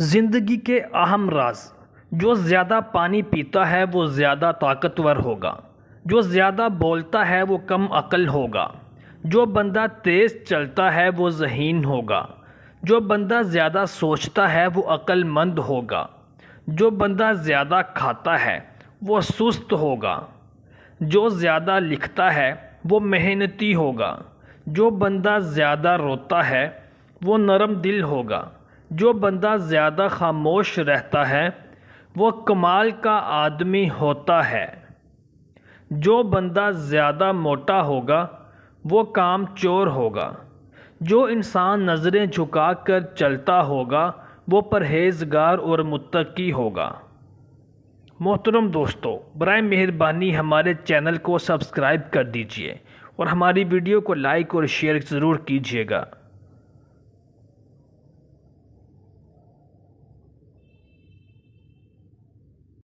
زندگی کے اہم راز: جو زیادہ پانی پیتا ہے وہ زیادہ طاقتور ہوگا، جو زیادہ بولتا ہے وہ کم عقل ہوگا، جو بندہ تیز چلتا ہے وہ ذہین ہوگا، جو بندہ زیادہ سوچتا ہے وہ عقل مند ہوگا، جو بندہ زیادہ کھاتا ہے وہ سست ہوگا، جو زیادہ لکھتا ہے وہ محنتی ہوگا، جو بندہ زیادہ روتا ہے وہ نرم دل ہوگا، جو بندہ زیادہ خاموش رہتا ہے وہ کمال کا آدمی ہوتا ہے، جو بندہ زیادہ موٹا ہوگا وہ کام چور ہوگا، جو انسان نظریں جھکا کر چلتا ہوگا وہ پرہیزگار اور متقی ہوگا۔ محترم دوستو، برائے مہربانی ہمارے چینل کو سبسکرائب کر دیجئے اور ہماری ویڈیو کو لائک اور شیئر ضرور کیجیے گا۔